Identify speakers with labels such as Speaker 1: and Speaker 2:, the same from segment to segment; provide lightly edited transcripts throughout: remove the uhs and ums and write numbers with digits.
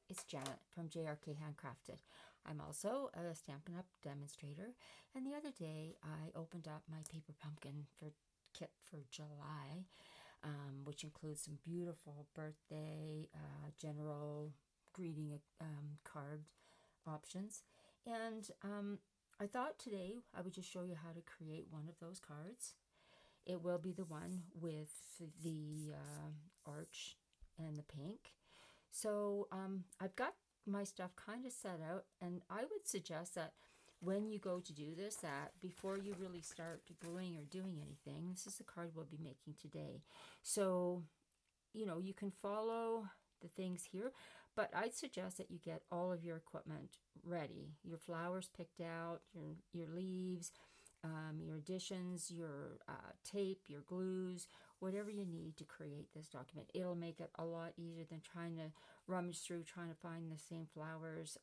Speaker 1: it's Janet from JRK Handcrafted. I'm also a Stampin' Up demonstrator, and the other day I opened up my paper pumpkin kit for July, which includes some beautiful birthday, general greeting card options. And I thought today I would just show you how to create one of those cards. It will be the one with the arch and the pink. So I've got my stuff kind of set out, and I would suggest that when you go to do this, that before you really start gluing or doing anything, this is the card we'll be making today. So, you know, you can follow the things here, but I'd suggest that you get all of your equipment ready. Your flowers picked out, your leaves, your additions, your tape, your glues, whatever you need to create this document. It'll make it a lot easier than trying to rummage through, trying to find the same flowers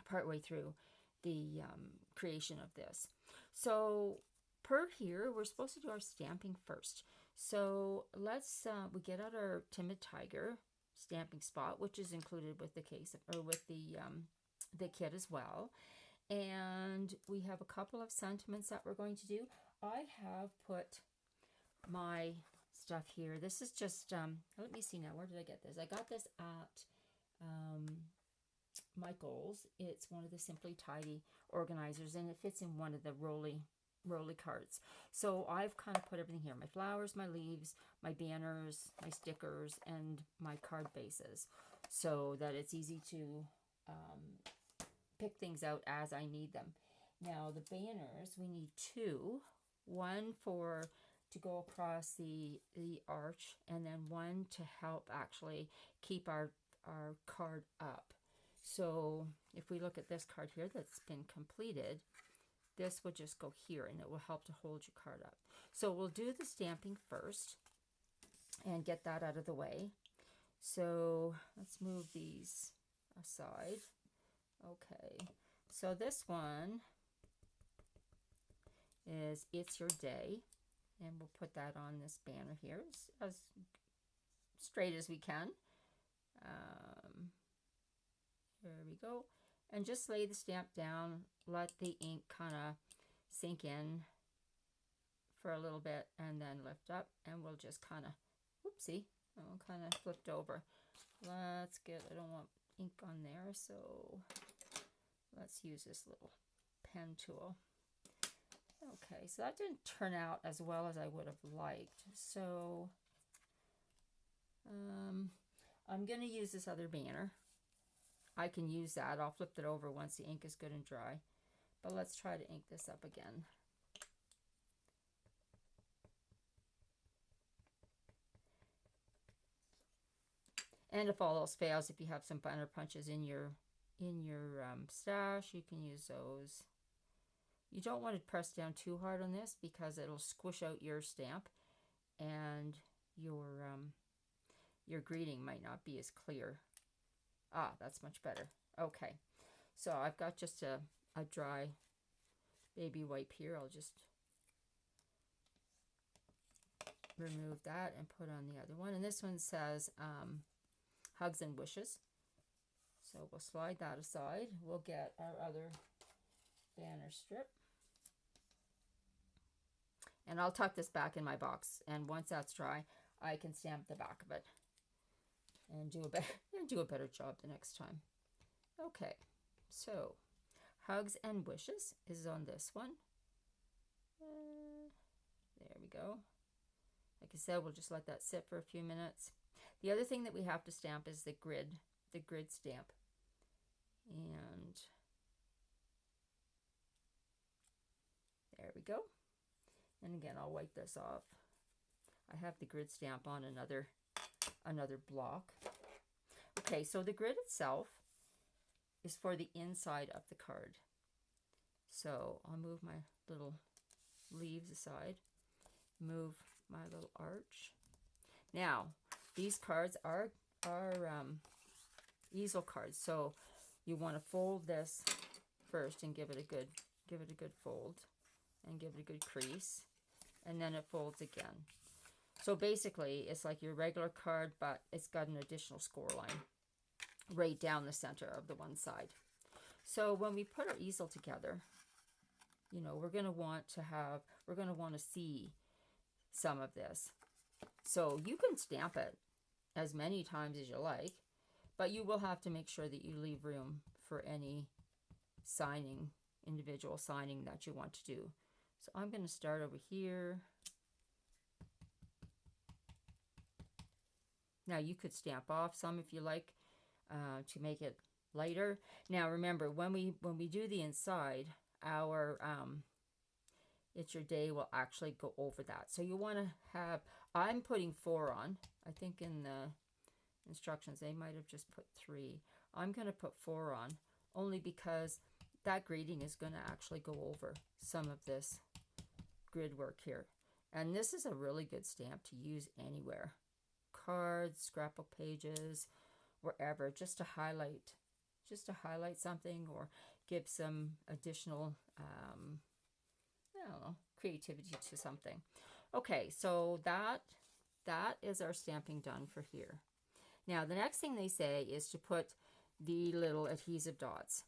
Speaker 1: partway through the creation of this. So per here, we're supposed to do our stamping first. So let's, we get out our Timid Tiger stamping spot, which is included with the case, or with the kit as well. And we have a couple of sentiments that we're going to do. I have put my stuff here. This is just, let me see now, where did I get this? I got this at Michael's. It's one of the Simply Tidy organizers, and it fits in one of the rolly cards. So I've kind of put everything here. My flowers, my leaves, my banners, my stickers, and my card bases, so that it's easy to pick things out as I need them. Now the banners, we need two. One to go across the arch, and then one to help actually keep our card up. So if we look at this card here that's been completed, this will just go here, and it will help to hold your card up. So we'll do the stamping first and get that out of the way. So let's move these aside. Okay, so this one is It's Your Day, and we'll put that on this banner here as straight as we can. There we go. And just lay the stamp down, let the ink kind of sink in for a little bit, and then lift up, and we'll just kind of, whoopsie, I'll kind of flipped over. Let's get, I don't want ink on there, so let's use this little pen tool. Okay, so that didn't turn out as well as I would have liked. So I'm going to use this other banner. I can use that. I'll flip it over once the ink is good and dry. But let's try to ink this up again. And if all else fails, if you have some banner punches in your stash, you can use those. You don't want to press down too hard on this because it'll squish out your stamp, and your greeting might not be as clear. Ah, that's much better. Okay, so I've got just a dry baby wipe here. I'll just remove that and put on the other one. And this one says Hugs and Wishes. So we'll slide that aside. We'll get our other banner strip. And I'll tuck this back in my box. And once that's dry, I can stamp the back of it and do a better job the next time. Okay, so Hugs and Wishes is on this one. There we go. Like I said, we'll just let that sit for a few minutes. The other thing that we have to stamp is the grid stamp. And there we go. And again, I'll wipe this off. I have the grid stamp on another block. Okay, so the grid itself is for the inside of the card. So I'll move my little leaves aside, move my little arch. Now, these cards are easel cards, so you want to fold this first and give it a good fold, and give it a good crease, and then it folds again. So basically, it's like your regular card, but it's got an additional score line. right down the center of the one side. So when we put our easel together, you know, we're going to want to see some of this. So you can stamp it as many times as you like, but you will have to make sure that you leave room for any signing, individual signing that you want to do. So I'm going to start over here. Now you could stamp off some if you like to make it lighter. Now remember, when we do the inside, our It's Your Day will actually go over that. So you want to have, I'm putting 4 on. I think in the instructions they might have just put 3. I'm going to put 4 on, only because that grading is going to actually go over some of this grid work here. And this is a really good stamp to use anywhere. Cards, scrapbook pages, wherever, just to highlight something or give some additional I don't know, creativity to something. Okay, so that is our stamping done for here. Now the next thing they say is to put the little adhesive dots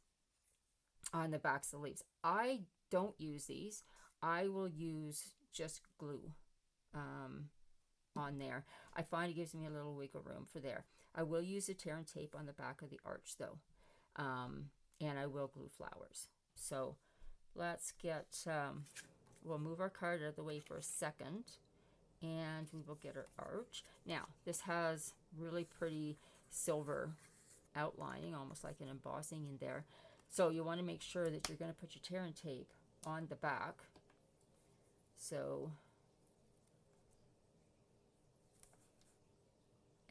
Speaker 1: on the backs of the leaves. I don't use these. I will use just glue on there. I find it gives me a little wiggle room for there. I will use a tear and tape on the back of the arch though, and I will glue flowers. So let's get, we'll move our card out of the way for a second, and we will get our arch. Now, this has really pretty silver outlining, almost like an embossing in there. So you want to make sure that you're going to put your tear and tape on the back. So,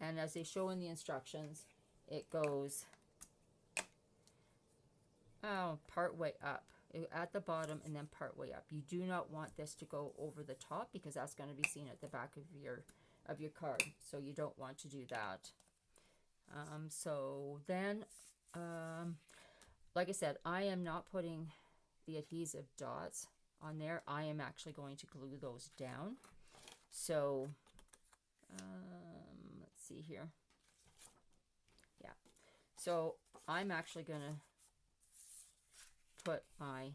Speaker 1: and as they show in the instructions, it goes part way up at the bottom and then part way up. You do not want this to go over the top because that's going to be seen at the back of your card. So you don't want to do that. So then, like I said, I am not putting the adhesive dots on there. I am actually going to glue those down. So let's see here. Yeah. So I'm actually going to put my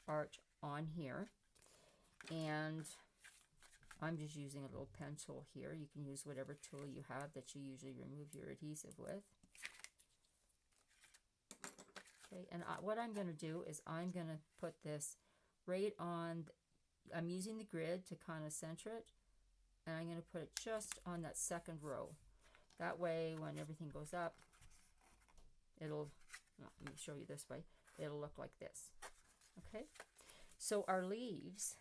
Speaker 1: arch on here, and I'm just using a little pen tool here. You can use whatever tool you have that you usually remove your adhesive with. Okay, and what I'm going to do is I'm going to put this right on, I'm using the grid to kind of center it, and I'm going to put it just on that second row. That way when everything goes up, it'll, let me show you this way, it'll look like this. Okay, so our leaves,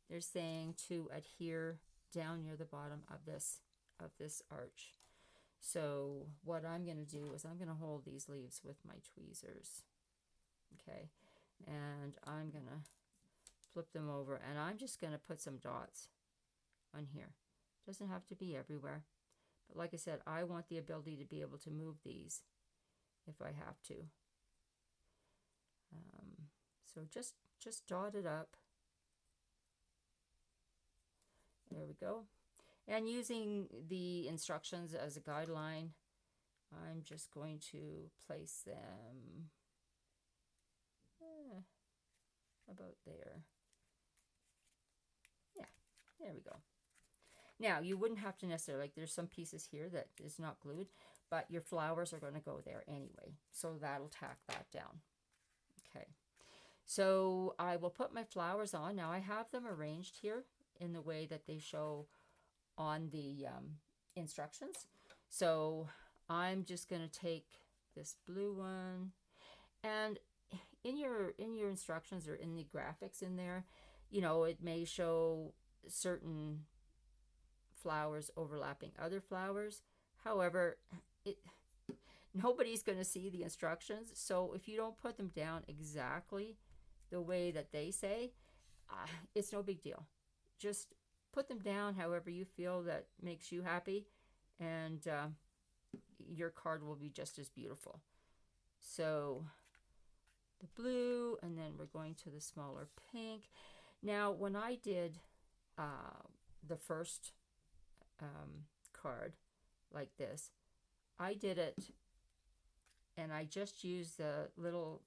Speaker 1: they're saying to adhere down near the bottom of this arch. So what I'm going to do is I'm going to hold these leaves with my tweezers. Okay, and I'm going to flip them over, and I'm just going to put some dots on here. Doesn't have to be everywhere, but like I said, I want the ability to be able to move these if I have to. So just dot it up. There we go. And using the instructions as a guideline, I'm just going to place them about there. Yeah, there we go. Now, you wouldn't have to necessarily, like there's some pieces here that is not glued, but your flowers are going to go there anyway. So that'll tack that down. Okay. So I will put my flowers on. Now I have them arranged here in the way that they show on the instructions. So I'm just going to take this blue one, and in your instructions or in the graphics in there, you know, it may show certain flowers overlapping other flowers. However, nobody's going to see the instructions, so if you don't put them down exactly the way that they say, it's no big deal. Just put them down however you feel that makes you happy, and your card will be just as beautiful. So the blue, and then we're going to the smaller pink. Now when I did the first card like this, I did it and I just use the little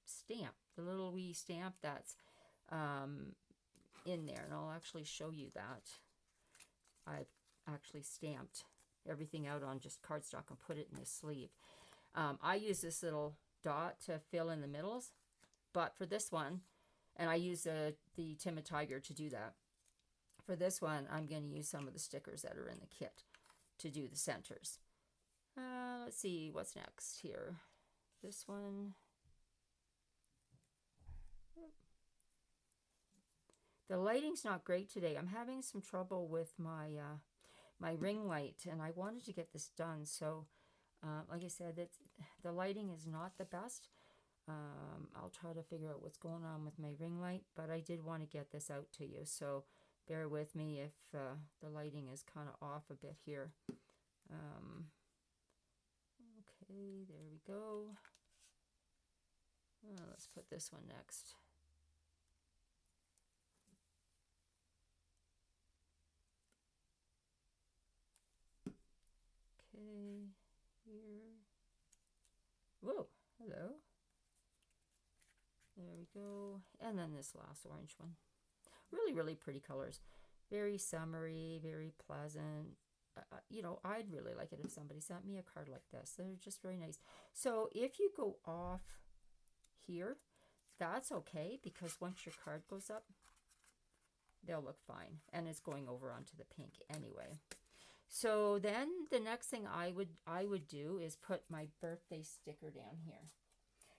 Speaker 1: stamp, the little wee stamp that's in there, and I'll actually show you that. I've actually stamped everything out on just cardstock and put it in the sleeve. I use this little dot to fill in the middles, but for this one, and I use the Timid Tiger to do that. For this one, I'm going to use some of the stickers that are in the kit to do the centers. Let's see what's next here. This one. The lighting's not great today. I'm having some trouble with my my ring light, and I wanted to get this done. So, like I said, the lighting is not the best. I'll try to figure out what's going on with my ring light, but I did want to get this out to you. So bear with me if the lighting is kind of off a bit here. Okay, there we go. Let's put this one next. Okay, here. Whoa, hello. There we go. And then this last orange one. Really, really pretty colors. Very summery, very pleasant. You know, I'd really like it if somebody sent me a card like this. They're just very nice. So if you go off here, that's okay, because once your card goes up, they'll look fine. And it's going over onto the pink anyway. So then the next thing I would do is put my birthday sticker down here.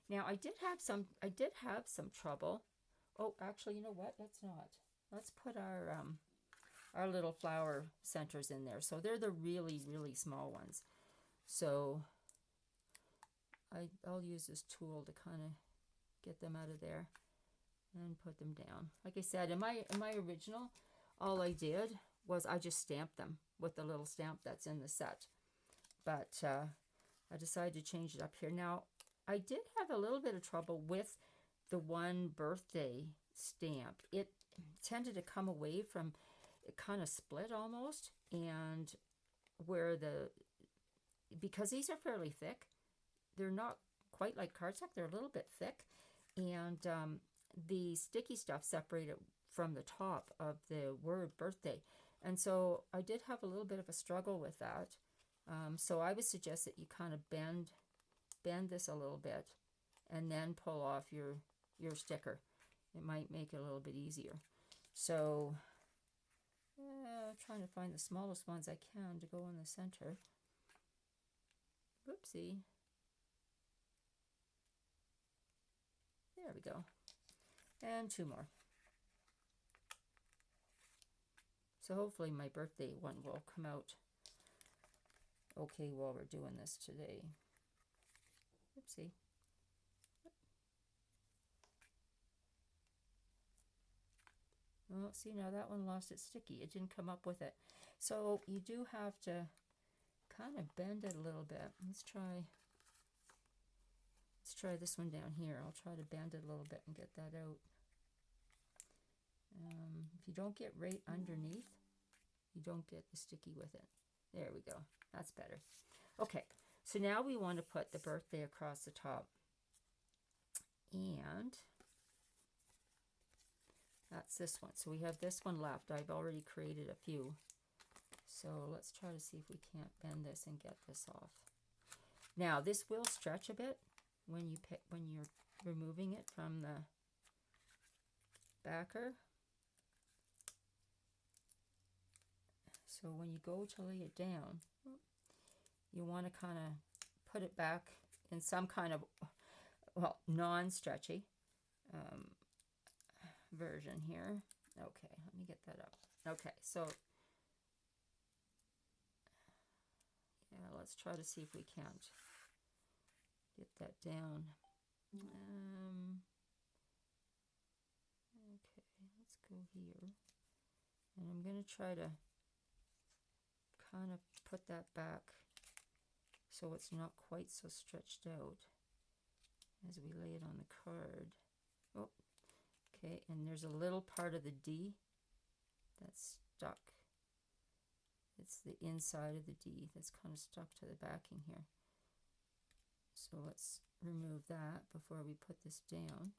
Speaker 1: Now I did have some trouble. Oh, actually, you know what? Let's not. Let's put our little flower centers in there. So they're the really, really small ones. So I'll use this tool to kind of get them out of there and put them down. Like I said, in my original, all I did was I just stamped them with the little stamp that's in the set. But I decided to change it up here. Now, I did have a little bit of trouble with the one birthday stamp. It tended to come away from, it kind of split almost, and where because these are fairly thick, they're not quite like cardstock, they're a little bit thick, and the sticky stuff separated from the top of the word birthday. And so I did have a little bit of a struggle with that. So I would suggest that you kind of bend this a little bit and then pull off your sticker. It might make it a little bit easier. So trying to find the smallest ones I can to go in the center. Whoopsie. There we go. And two more. So hopefully my birthday one will come out okay while we're doing this today. Oopsie. Well, see, now that one lost its sticky. It didn't come up with it. So you do have to kind of bend it a little bit. Let's try this one down here. I'll try to bend it a little bit and get that out. If you don't get right underneath, you don't get the sticky with it. There we go. That's better. Okay, so now we want to put the birthday across the top. And that's this one. So we have this one left. I've already created a few. So let's try to see if we can't bend this and get this off. Now this will stretch a bit when you're removing it from the backer. So when you go to lay it down, you want to kind of put it back in some kind of, well, non-stretchy version here. Okay, let me get that up. Okay, so yeah, let's try to see if we can't get that down. Okay, let's go here. And I'm going to try to kind of put that back so it's not quite so stretched out as we lay it on the card. Oh, okay, and there's a little part of the D that's stuck. It's the inside of the D that's kind of stuck to the backing here. So let's remove that before we put this down.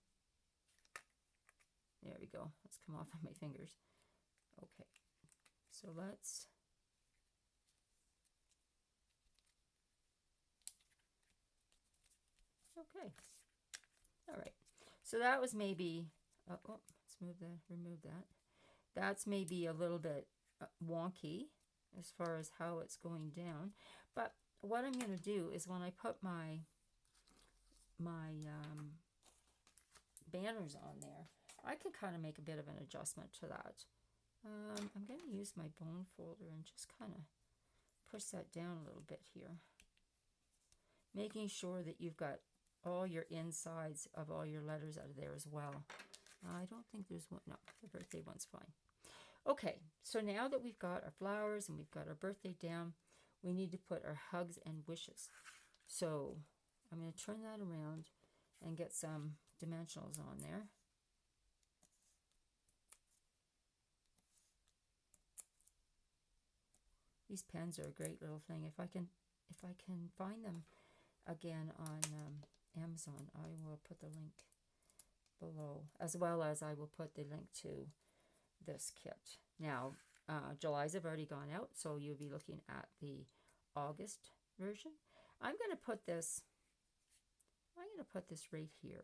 Speaker 1: There we go. Let's come off of my fingers. Okay, so let's okay. All right. So that was maybe let's remove that. That's maybe a little bit wonky as far as how it's going down. But what I'm going to do is when I put my banners on there, I can kind of make a bit of an adjustment to that. I'm going to use my bone folder and just kind of push that down a little bit here, making sure that you've got all your insides of all your letters out of there as well. I don't think there's one. No, the birthday one's fine. Okay, so now that we've got our flowers and we've got our birthday down, we need to put our hugs and wishes. So I'm going to turn that around and get some dimensionals on there. These pens are a great little thing. If I can find them again on Amazon, I will put the link below, as well as I will put the link to this kit. Now, July's have already gone out, so you'll be looking at the August version. I'm going to put this right here.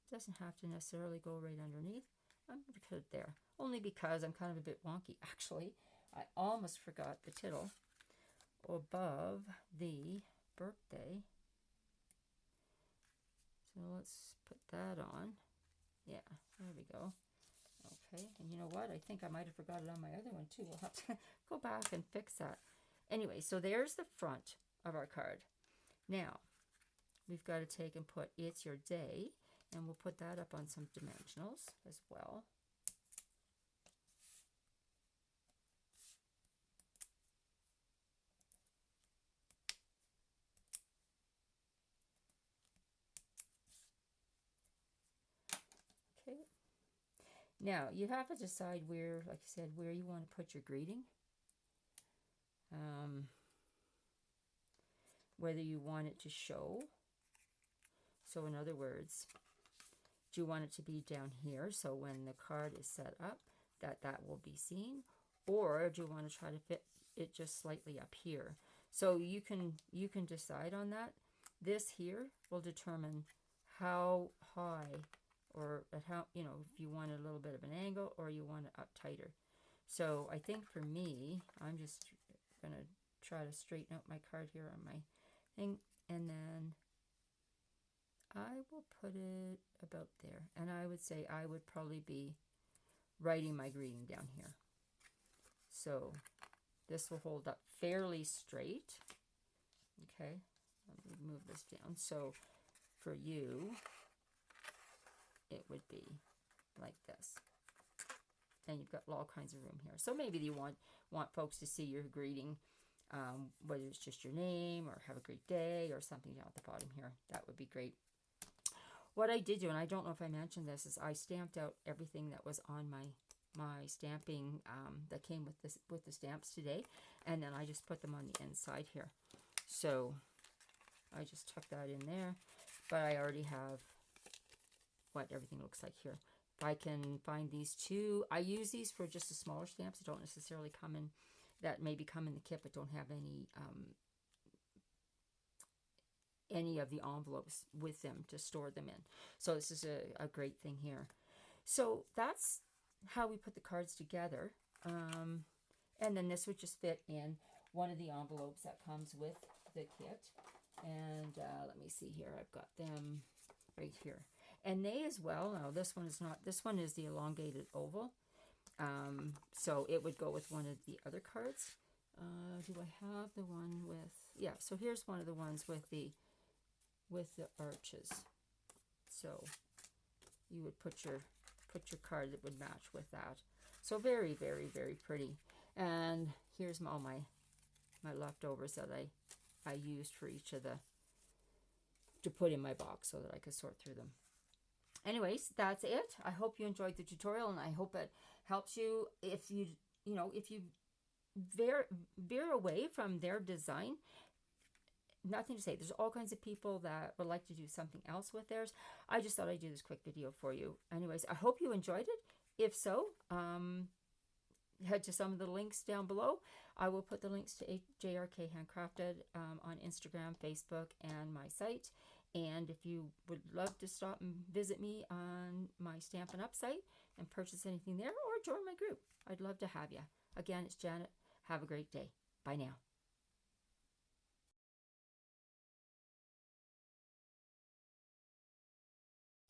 Speaker 1: It doesn't have to necessarily go right underneath. I'm going to put it there, only because I'm kind of a bit wonky, actually. I almost forgot the tittle above the birthday. So let's put that on. Yeah, there we go. Okay, and you know what? I think I might have forgot it on my other one too. We'll have to go back and fix that. Anyway, so there's the front of our card. Now, we've got to take and put It's Your Day, and we'll put that up on some dimensionals as well. Okay. Now, you have to decide where, like I said, where you want to put your greeting. Whether you want it to show. So in other words, do you want it to be down here so when the card is set up that will be seen, or do you want to try to fit it just slightly up here? So you can decide on that. This here will determine how high, or at how, you know, if you want a little bit of an angle or you want it up tighter. So I think for me, I'm just going to try to straighten out my card here on my thing, and then I will put it about there. And I would say I would probably be writing my greeting down here. So this will hold up fairly straight. Okay, let me move this down. So for you, it would be like this. And you've got all kinds of room here. So maybe you want folks to see your greeting, whether it's just your name or have a great day or something down at the bottom here. That would be great. What I did do, and I don't know if I mentioned this, is I stamped out everything that was on my stamping that came with the stamps today, and then I just put them on the inside here. So I just tuck that in there, but I already have what everything looks like here. If I can find these two, I use these for just the smaller stamps that don't necessarily come in, that maybe come in the kit but don't have any of the envelopes with them to store them in. So this is a great thing here. So that's how we put the cards together. And then this would just fit in one of the envelopes that comes with the kit. And let me see here. I've got them right here. And they as well, now this one is not, this one is the elongated oval. So it would go with one of the other cards. Do I have the one with, yeah, so here's one of the ones with the arches. So you would put your card that would match with that. So very, very, very pretty. And here's all my leftovers that I used for each of to put in my box so that I could sort through them. Anyways, that's it. I hope you enjoyed the tutorial, and I hope it helps you. If you veer away from their design, nothing to say. There's all kinds of people that would like to do something else with theirs. I just thought I'd do this quick video for you. Anyways, I hope you enjoyed it. If so, head to some of the links down below. I will put the links to JRK Handcrafted on Instagram, Facebook, and my site. And if you would love to stop and visit me on my Stampin' Up site and purchase anything there, or join my group, I'd love to have you. Again, it's Janet. Have a great day. Bye now.